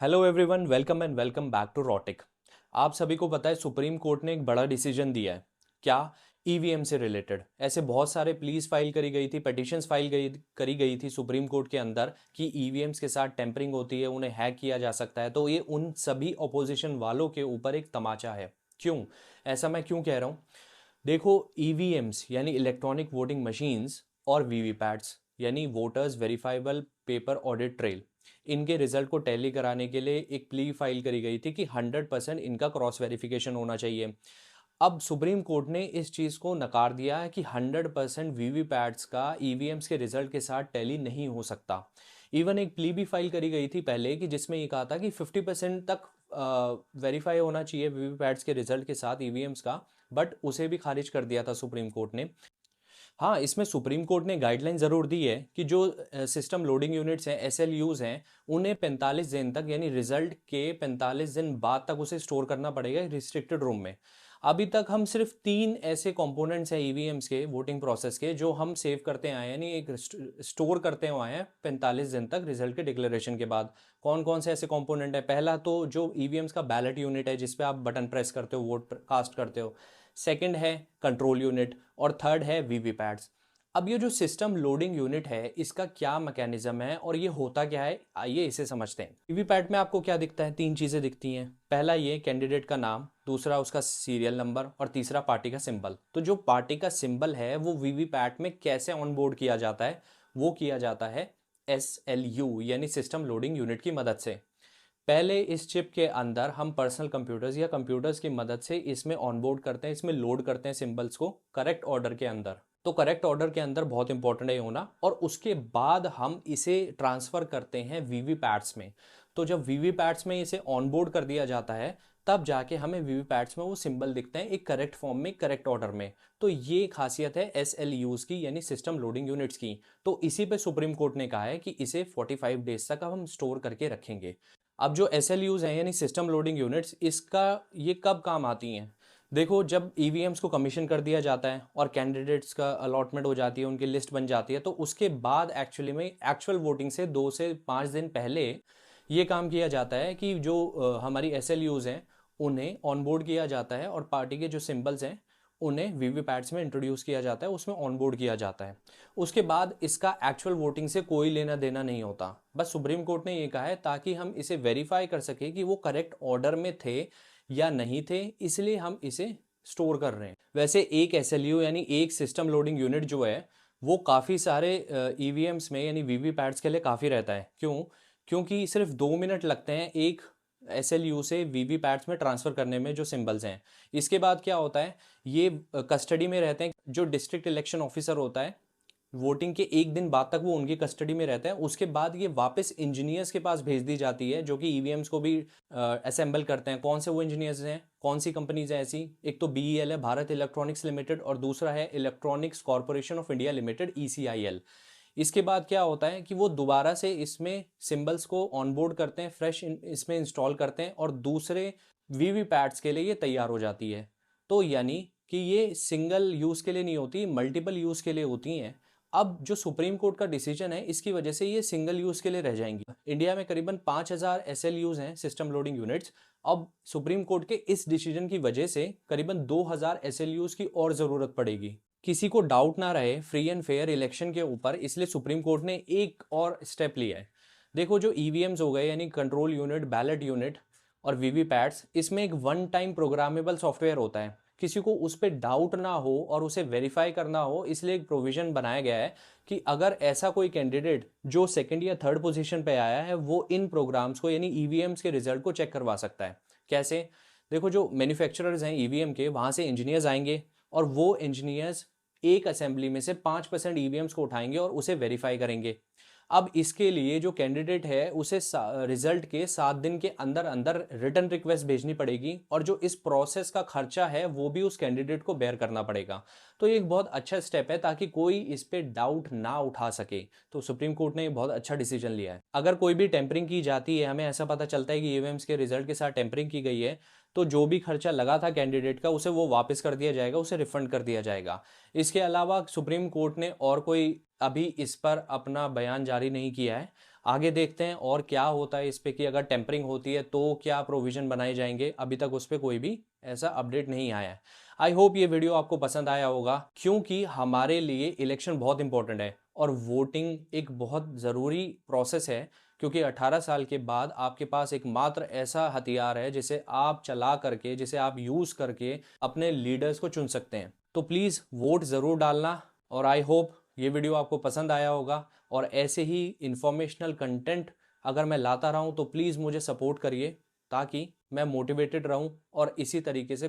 Hello everyone, welcome and welcome back to Rotic. आप सभी को पता है सुप्रीम कोर्ट ने एक बड़ा डिसीजन दिया है। क्या? ईवीएम से रिलेटेड ऐसे बहुत सारे प्लीज फाइल करी गई थी, पिटिशंस करी गई थी सुप्रीम कोर्ट के अंदर कि ईवीएम्स के साथ टेम्परिंग होती है, उन्हें हैक किया जा सकता है। तो ये उन सभी ऑपोजिशन वालों के ऊपर एक तमाचा है। क्यों? ऐसा मैं क्यों कह रहा हूँ? देखो, ईवीएम्स यानी इलेक्ट्रॉनिक वोटिंग मशीन्स और वीवीपैट्स यानी voters verifiable paper audit trail, इनके रिजल्ट को टैली कराने के लिए एक प्ली फाइल करी गई थी कि 100% इनका क्रॉस वेरिफिकेशन होना चाहिए। अब सुप्रीम कोर्ट ने इस चीज़ को नकार दिया है कि 100% वीवीपैट्स का ईवीएम्स के रिजल्ट के साथ टैली नहीं हो सकता। इवन एक प्ली भी फाइल करी गई थी पहले कि जिसमें ये कहा था कि 50% तक वेरीफाई होना चाहिए वीवीपैट्स के रिजल्ट के साथ ईवीएम्स का, बट उसे भी खारिज कर दिया था सुप्रीम कोर्ट ने। हाँ, इसमें सुप्रीम कोर्ट ने गाइडलाइन ज़रूर दी है कि जो सिस्टम लोडिंग यूनिट्स हैं, एसएलयूज़ हैं, उन्हें 45 दिन तक यानी रिजल्ट के 45 दिन बाद तक उसे स्टोर करना पड़ेगा रिस्ट्रिक्टेड रूम में। अभी तक हम सिर्फ 3 ऐसे कंपोनेंट्स हैं ईवीएम्स के वोटिंग प्रोसेस के जो हम सेव करते आए हैं, यानी एक स्टोर करते हुए हैं 45 दिन तक रिजल्ट के डिक्लेरेशन के बाद। कौन कौन से ऐसे कंपोनेंट है? पहला तो जो ईवीएम्स का बैलेट यूनिट है जिस पे आप बटन प्रेस करते हो, वोट कास्ट करते हो। सेकंड है कंट्रोल यूनिट और थर्ड है वीवीपैट्स। अब ये जो सिस्टम लोडिंग यूनिट है इसका क्या मैकेनिज्म है और ये होता क्या है, आइए इसे समझते हैं। वीवीपैट में आपको क्या दिखता है? 3 चीजें दिखती हैं। पहला ये कैंडिडेट का नाम, दूसरा उसका सीरियल नंबर और तीसरा पार्टी का सिंबल। तो जो पार्टी का सिंबल है वो वीवीपैट में कैसे ऑनबोर्ड किया जाता है? वो किया जाता है एसएलयू यानी सिस्टम लोडिंग यूनिट की मदद से। पहले इस चिप के अंदर हम पर्सनल कंप्यूटर्स या कंप्यूटर्स की मदद से इसमें ऑनबोर्ड करते हैं, इसमें लोड करते हैं सिंबल्स को करेक्ट ऑर्डर के अंदर। तो करेक्ट ऑर्डर के अंदर बहुत इंपॉर्टेंट है होना, और उसके बाद हम इसे ट्रांसफर करते हैं वीवीपैट्स में। तो जब वीवीपैट्स में इसे ऑनबोर्ड कर दिया जाता है तब जाके हमें वीवीपैट्स में वो सिंबल दिखते हैं एक करेक्ट फॉर्म में, करेक्ट ऑर्डर में। तो ये खासियत है एसएलयूज की यानी सिस्टम लोडिंग यूनिट्स की। तो इसी पे सुप्रीम कोर्ट ने कहा है कि इसे 45 डेज तक अब हम स्टोर करके रखेंगे। अब जो एस एल यूज़ हैं यानी सिस्टम लोडिंग यूनिट्स, इसका ये कब काम आती हैं? देखो, जब ईवीएम्स को कमीशन कर दिया जाता है और कैंडिडेट्स का अलॉटमेंट हो जाती है, उनकी लिस्ट बन जाती है, तो उसके बाद एक्चुअली में एक्चुअल वोटिंग से 2 से 5 दिन पहले ये काम किया जाता है कि जो हमारी एस एल यूज़ हैं उन्हें ऑनबोर्ड किया जाता है और पार्टी के जो सिंबल्स हैं उन्हें वीवीपैट्स में इंट्रोड्यूस किया जाता है, उसमें ऑनबोर्ड किया जाता है। उसके बाद इसका एक्चुअल वोटिंग से कोई लेना देना नहीं होता। बस सुप्रीम कोर्ट ने ये कहा है ताकि हम इसे वेरीफाई कर सके कि वो करेक्ट ऑर्डर में थे या नहीं थे, इसलिए हम इसे स्टोर कर रहे हैं। वैसे एक एसएलयू यानी एक सिस्टम लोडिंग यूनिट जो है वो काफ़ी सारे ईवीएम्स में यानी वीवीपैट्स के लिए काफ़ी रहता है। क्यों? क्योंकि सिर्फ 2 मिनट लगते हैं एक एसएलयू से वीवीपैट्स में ट्रांसफ़र करने में जो सिंबल्स हैं। इसके बाद क्या होता है, ये कस्टडी में रहते हैं। जो डिस्ट्रिक्ट इलेक्शन ऑफिसर होता है, वोटिंग के एक दिन बाद तक वो उनकी कस्टडी में रहता है। उसके बाद ये वापस इंजीनियर्स के पास भेज दी जाती है जो कि ईवीएम्स को भी असेंबल करते हैं। कौन से वो इंजीनियर्स हैं, कौन सी कंपनीज हैं ऐसी? एक तो बीईएल है, भारत इलेक्ट्रॉनिक्स लिमिटेड, और दूसरा है electronics corporation of India limited, ECIL. इसके बाद क्या होता है कि वो दोबारा से इसमें सिंबल्स को ऑनबोर्ड करते हैं, फ्रेश इसमें इंस्टॉल करते हैं और दूसरे वीवीपैट्स के लिए ये तैयार हो जाती है। तो यानी कि ये सिंगल यूज़ के लिए नहीं होती, मल्टीपल यूज़ के लिए होती हैं। अब जो सुप्रीम कोर्ट का डिसीजन है इसकी वजह से ये सिंगल यूज़ के लिए रह जाएंगी। इंडिया में करीबन 5000 एसएलयूज़ हैं, सिस्टम लोडिंग यूनिट्स। अब सुप्रीम कोर्ट के इस डिसीजन की वजह से करीबन 2000 एसएलयूज़ की और ज़रूरत पड़ेगी। किसी को डाउट ना रहे फ्री एंड फेयर इलेक्शन के ऊपर, इसलिए सुप्रीम कोर्ट ने एक और स्टेप लिया है। देखो, जो ईवीएम्स हो गए यानी कंट्रोल यूनिट, बैलेट यूनिट और वीवीपैट्स, इसमें एक वन टाइम प्रोग्रामेबल सॉफ्टवेयर होता है। किसी को उस पर डाउट ना हो और उसे वेरीफाई करना हो, इसलिए एक प्रोविजन बनाया गया है कि अगर ऐसा कोई कैंडिडेट जो सेकंड या थर्ड पोजीशन पे आया है वो इन प्रोग्राम्स को यानी ईवीएम्स के रिजल्ट को चेक करवा सकता है। कैसे? देखो, जो मैन्युफैक्चरर्स हैं ईवीएम के, वहाँ से इंजीनियर्स आएंगे और वो इंजीनियर्स एक असेंबली में से 5% ईवीएम्स को उठाएंगे और उसे वेरीफाई करेंगे। अब इसके लिए जो कैंडिडेट है उसे रिजल्ट के 7 दिन के अंदर अंदर रिटर्न रिक्वेस्ट भेजनी पड़ेगी, और जो इस प्रोसेस का खर्चा है वो भी उस कैंडिडेट को बेयर करना पड़ेगा। तो ये एक बहुत अच्छा स्टेप है ताकि कोई इस पे डाउट ना उठा सके। तो सुप्रीम कोर्ट ने बहुत अच्छा डिसीजन लिया है। अगर कोई भी टेम्परिंग की जाती है, हमें ऐसा पता चलता है कि ईवीएम्स के रिजल्ट के साथ टेम्परिंग की गई है, तो जो भी खर्चा लगा था कैंडिडेट का उसे वो वापस कर दिया जाएगा, उसे रिफंड कर दिया जाएगा। इसके अलावा सुप्रीम कोर्ट ने और कोई अभी इस पर अपना बयान जारी नहीं किया है। आगे देखते हैं और क्या होता है इस पे, कि अगर टेम्परिंग होती है तो क्या प्रोविजन बनाए जाएंगे। अभी तक उस पर कोई भी ऐसा अपडेट नहीं आया है। आई होप ये वीडियो आपको पसंद आया होगा, क्योंकि हमारे लिए इलेक्शन बहुत इंपॉर्टेंट है और वोटिंग एक बहुत ज़रूरी प्रोसेस है, क्योंकि 18 साल के बाद आपके पास एक मात्र ऐसा हथियार है जिसे आप चला करके, जिसे आप यूज़ करके अपने लीडर्स को चुन सकते हैं। तो प्लीज़ वोट ज़रूर डालना, और आई होप ये वीडियो आपको पसंद आया होगा। और ऐसे ही इंफॉर्मेशनल कंटेंट अगर मैं लाता रहूं तो प्लीज़ मुझे सपोर्ट करिए, ताकि मैं मोटिवेटेड रहूं और इसी तरीके से